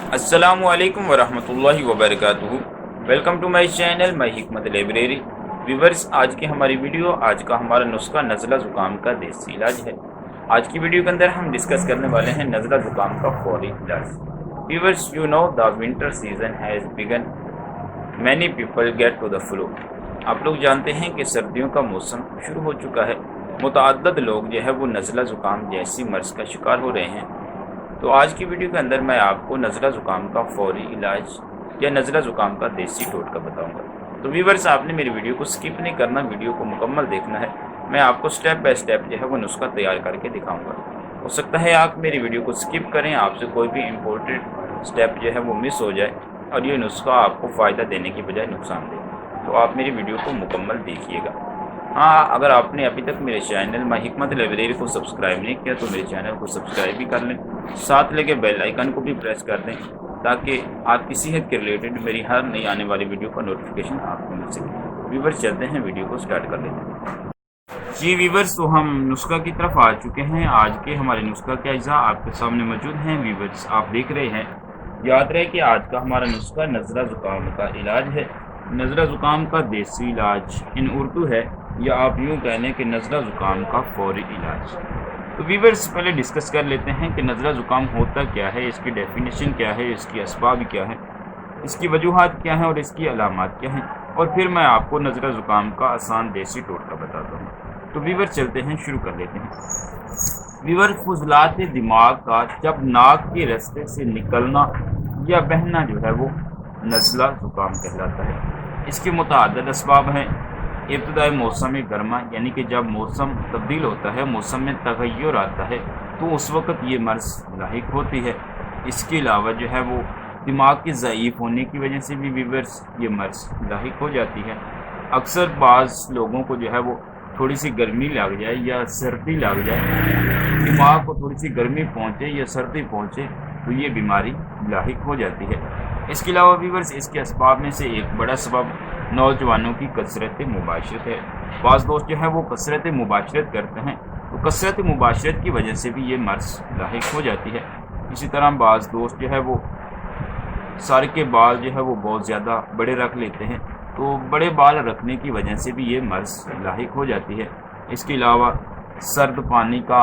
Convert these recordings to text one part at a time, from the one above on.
अस्सलामु अलैकुम वरहमतुल्लाहि वबरकातुहू। Welcome to my channel my Hikmat library. Viewers, आज की हमारी वीडियो, आज का हमारा नुस्खा नज़ला ज़ुकाम का देसी इलाज है। आज की वीडियो के अंदर हम डिस्कस करने वाले हैं नज़ला ज़ुकाम का फौरी इलाज। Viewers, you know the winter season has begun, many people get to the flu. आप लोग जानते हैं कि सर्दियों का मौसम शुरू हो चुका है। मुतअद्दिद लोग जो है वो नज़ला ज़ुकाम जैसी मर्ज़ का शिकार हो रहे हैं। तो आज की वीडियो के अंदर मैं आपको नज़ला ज़ुकाम का फौरी इलाज या नज़ला ज़ुकाम का देसी टोटका बताऊंगा। तो व्यूवर्स, आपने मेरी वीडियो को स्किप नहीं करना, वीडियो को मुकम्मल देखना है। मैं आपको स्टेप बाय स्टेप जो है वो नुस्खा तैयार करके दिखाऊंगा। हो सकता है आप मेरी वीडियो को स्किप करें, आपसे कोई भी इम्पोर्टेंट स्टेप जो है वो मिस हो जाए और ये नुस्खा आपको फ़ायदा देने की बजाय नुकसान दे। तो आप मेरी वीडियो को मुकम्मल देखिएगा। हाँ, अगर आपने अभी तक मेरे चैनल माय हिकमत लाइब्रेरी को सब्सक्राइब नहीं किया तो मेरे चैनल को सब्सक्राइब भी कर लें, साथ लगे बेल आइकन को भी प्रेस कर दें ताकि आप किसी हद के रिलेटेड मेरी हर नई आने वाली वीडियो का नोटिफिकेशन आपको मिल सके। व्यूवर्स, चलते हैं, वीडियो को स्टार्ट कर लेते हैं। जी व्यूवर्स, तो हम नुस्खा की तरफ आ चुके हैं। आज के हमारे नुस्खा के अज्जा आपके सामने मौजूद हैं। व्यूवर्स, आप देख रहे हैं, याद रहे कि आज का हमारा नुस्खा नज़ला ज़ुकाम का इलाज है। नज़ला ज़ुकाम का देसी इलाज इन उर्दू है, या आप यूँ कह लें कि नज़ला ज़ुकाम का फौरी इलाज। तो व्यूवर्स, पहले डिस्कस कर लेते हैं कि नज़ला ज़ुकाम होता क्या है, इसकी डेफिनेशन क्या है, इसकी असबाब क्या है, इसकी वजूहात क्या हैं और इसकी अलामात क्या हैं, और फिर मैं आपको नज़ला ज़ुकाम का आसान देसी टोटका बताता हूँ। तो व्यूवर्स, चलते हैं, शुरू कर लेते हैं। व्यूवर्स, फुजलात दिमाग का जब नाक के रास्ते से निकलना या बहना जो है वो नज़ला ज़ुकाम कहलाता है। इसके मुतअद्दिद असबाब हैं। इब्तदाई मौसम गर्मा, यानी कि जब मौसम तब्दील होता है, मौसम में तगय्युर आता है, तो उस वक़्त ये मर्ज़ लाहिक होती है। इसके अलावा जो है वो दिमाग के ज़ईफ़ होने की वजह से भी व्यूवर्स ये मर्ज़ लाहिक हो जाती है। अक्सर बाज़ लोगों को जो है वो थोड़ी सी गर्मी लग जाए या सर्दी लग जाए, दिमाग को थोड़ी सी गर्मी पहुँचे या सर्दी पहुँचे, तो ये बीमारी लाहिक हो जाती है। इसके अलावा व्यूवर्स, इसके असबाब में से एक बड़ा सबब नौजवानों की कसरत मुबाशरत है। बाज़ दोस्त जो है वो कसरत मुबाशरत करते हैं, तो कसरत मुबाशरत की वजह से भी ये मर्ज़ लाहिक हो जाती है। इसी तरह बाज़ दोस्त जो है वो सर के बाल जो है वो बहुत ज़्यादा बड़े रख लेते हैं, तो बड़े बाल रखने की वजह से भी ये मर्ज़ लाहिक हो जाती है। इसके अलावा सर्द पानी का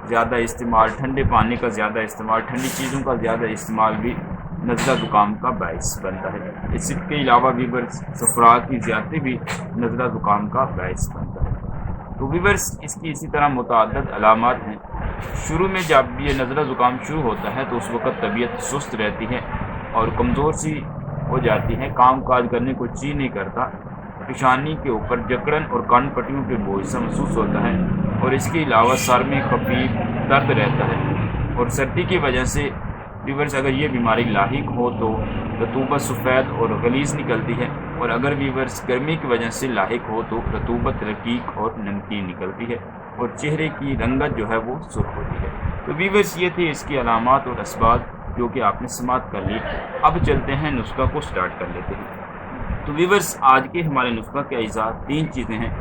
ज़्यादा इस्तेमाल, ठंडे पानी का ज़्यादा इस्तेमाल, ठंडी चीज़ों का ज़्यादा इस्तेमाल भी नज़ला ज़ुकाम का बाइस बनता है। इसके अलावा व्यूवर्स, सफरा की ज़्यादती भी नज़ला ज़ुकाम का बाइस बनता है। तो व्यूवर्स, इसकी इसी तरह मुतअद्दिद अलामात हैं। शुरू में जब ये नज़ला ज़ुकाम शुरू होता है तो उस वक़्त तबीयत सुस्त रहती है और कमज़ोर सी हो जाती है, काम काज करने को जी नहीं करता, पेशानी के ऊपर जकड़न और कान पट्टियों पे बोझ सा महसूस होता है, और इसके अलावा सर में खफीफ दर्द रहता है। और सर्दी की वजह से व्यूवर्स, अगर ये बीमारी लाहिक हो तो रतूबत सफ़ेद और गलीज़ निकलती है, और अगर व्यूवर्स गर्मी की वजह से लाहिक हो तो रतूबत रकीक और नमकीन निकलती है, और चेहरे की रंगत जो है वो सुर्ख होती है। तो व्यूवर्स, ये थे इसकी अलामात और असबाब जो कि आपने समात कर ली। अब चलते हैं, नुस्खा को स्टार्ट कर लेते हैं। तो व्यूवर्स, आज के हमारे नुस्खा के अज्जा 3 चीज़ें हैं।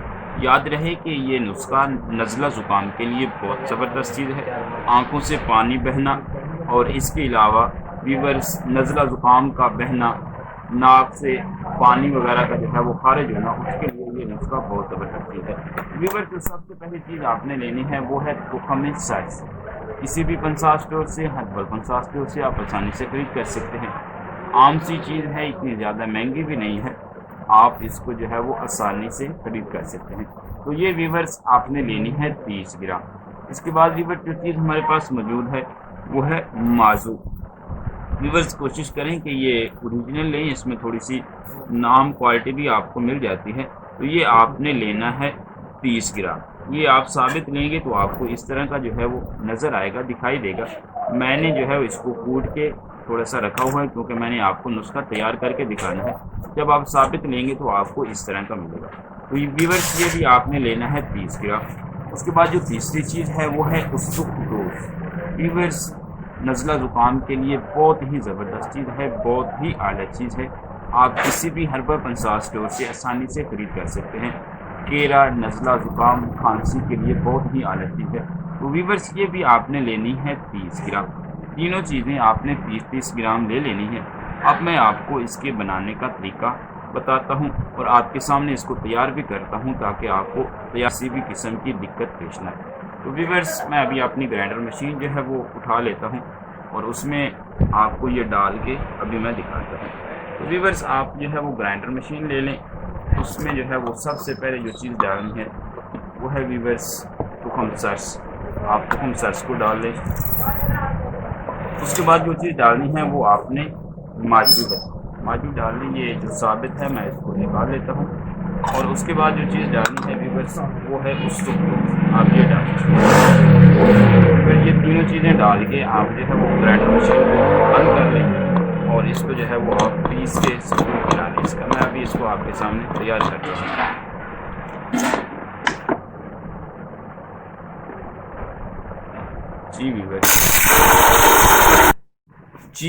याद रहे कि ये नुस्खा नज़ला ज़ुकाम के लिए बहुत ज़बरदस्त चीज़ है। आँखों से पानी बहना और इसके अलावा व्यूवर्स, नज़ला ज़ुकाम का बहना, नाक से पानी वगैरह का जो है वो खारिज होना, उसके लिए ये नुस्खा बहुत ज़बरदस्त चीज़ है। व्यूवर्स, जो सबसे पहली चीज़ आपने लेनी है वो है तुखम साइज। किसी भी पंसार स्टोर से, हर्बल पंसार स्टोर से आप आसानी से खरीद कर सकते हैं। आम सी चीज़ है, इतनी ज़्यादा महंगी भी नहीं है, आप इसको जो है वो आसानी से खरीद कर सकते हैं। तो ये व्यूवर्स, आपने लेनी है 30 ग्राम। इसके बाद व्यूवर्स, जो चीज़ हमारे पास मौजूद है वो है माजू। व्यूवर्स, कोशिश करें कि ये ओरिजिनल लें, इसमें थोड़ी सी नाम क्वालिटी भी आपको मिल जाती है। तो ये आपने लेना है 30 ग्राम। ये आप साबित लेंगे तो आपको इस तरह का जो है वो नज़र आएगा, दिखाई देगा। मैंने जो है इसको कूट के थोड़ा सा रखा हुआ है, क्योंकि मैंने आपको नुस्खा तैयार करके दिखाना है। जब आप साबित लेंगे तो आपको इस तरह का मिलेगा। तो ये व्यूवर्स, ये भी आपने लेना है 30 ग्राम। उसके बाद जो तीसरी चीज़ है वो है उसुक डोज। व्यूवर्स, नज़ला ज़ुकाम के लिए बहुत ही ज़बरदस्त चीज़ है, बहुत ही आला चीज़ है। आप किसी भी हर्बल पंसार स्टोर से आसानी से खरीद कर सकते हैं। केरा, नज़ला ज़ुकाम, खांसी के लिए बहुत ही आला चीज़ है। तो व्यूवर्स, ये भी आपने लेनी है 30 ग्राम। तीनों चीज़ें आपने 30-30 ग्राम ले लेनी है। अब मैं आपको इसके बनाने का तरीका बताता हूँ और आपके सामने इसको तैयार भी करता हूँ ताकि आपको किसी भी किस्म की दिक्कत पेश ना आए। तो व्यूअर्स, मैं अभी अपनी ग्राइंडर मशीन जो है वो उठा लेता हूँ और उसमें आपको ये डाल के अभी मैं दिखाता हूँ। तो व्यूअर्स, आप जो है वो ग्राइंडर मशीन ले लें। उसमें जो है वो सबसे पहले जो चीज़ डालनी है वो है व्यूअर्स तुखम सर्स। आप तुखम सर्स को डाल लें। उसके बाद जो चीज़ डालनी है वो आपने माजू डाल ली। ये जो साबित है मैं इसको निकाल लेता हूँ। और उसके बाद जो चीज़ डालनी है व्यूअर्स वो है उसको आप ये डाल लीजिए। फिर ये तीनों चीज़ें डाल के आप जो है वो ग्राइंडर मशीन को बंद कर लें और इसको जो है वो आप पीस के बना लें। इसका मैं अभी इसको आपके सामने तैयार करता हूँ। जी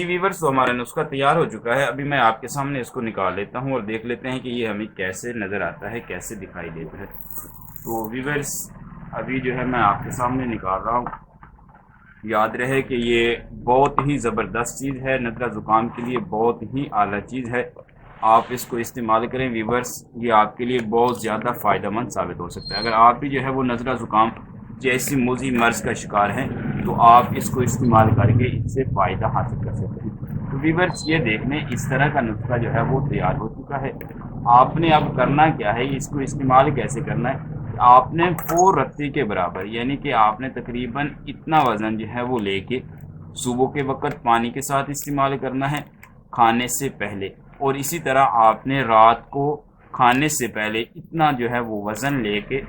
व्यूअर्स, तो हमारा नुस्खा तैयार हो चुका है। अभी मैं आपके सामने इसको निकाल लेता हूँ और देख लेते हैं कि ये हमें कैसे नज़र आता है, कैसे दिखाई देता है। तो व्यूअर्स, अभी जो है मैं आपके सामने निकाल रहा हूँ। याद रहे कि ये बहुत ही ज़बरदस्त चीज़ है, नज़ला ज़ुकाम के लिए बहुत ही आला चीज़ है। आप इसको इस्तेमाल करें व्यूअर्स, ये आपके लिए बहुत ज़्यादा फ़ायदेमंद साबित हो सकता है। अगर आप भी जो है वो नज़ला ज़ुकाम जैसी मूजी मर्ज का शिकार हैं तो आप इसको इस्तेमाल करके इससे फ़ायदा हासिल कर सकते हैं। तो व्यूअर्स, ये देख लें, इस तरह का नुस्खा जो है वो तैयार हो चुका है। आपने अब करना क्या है, इसको इस्तेमाल कैसे करना है। आपने 4 रत्ती के बराबर, यानी कि आपने तकरीबन इतना वज़न जो है वो लेके सुबह के वक़्त पानी के साथ इस्तेमाल करना है खाने से पहले, और इसी तरह आपने रात को खाने से पहले इतना जो है वो वज़न लेके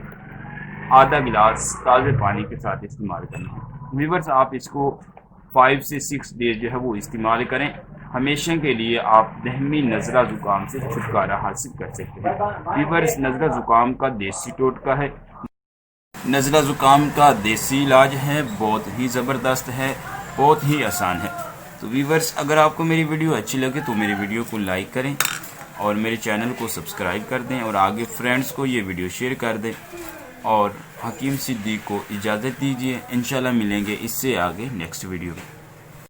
आधा गिलास ताज़े पानी के साथ इस्तेमाल करना है। व्यूअर्स, आप इसको 5 से 6 डेज जो है वो इस्तेमाल करें। हमेशा के लिए आप दहमी नज़ला ज़ुकाम से छुटकारा हासिल कर सकते हैं। व्यूअर्स, नज़ला ज़ुकाम का देसी टोटका है। नज़ला ज़ुकाम का देसी इलाज है, बहुत ही ज़बरदस्त है, बहुत ही आसान है। तो व्यूअर्स, अगर आपको मेरी वीडियो अच्छी लगे तो मेरी वीडियो को लाइक करें और मेरे चैनल को सब्सक्राइब कर दें और आगे फ्रेंड्स को ये वीडियो शेयर कर दें। और हकीम सिद्दीक को इजाज़त दीजिए। इंशाल्लाह मिलेंगे इससे आगे नेक्स्ट वीडियो में।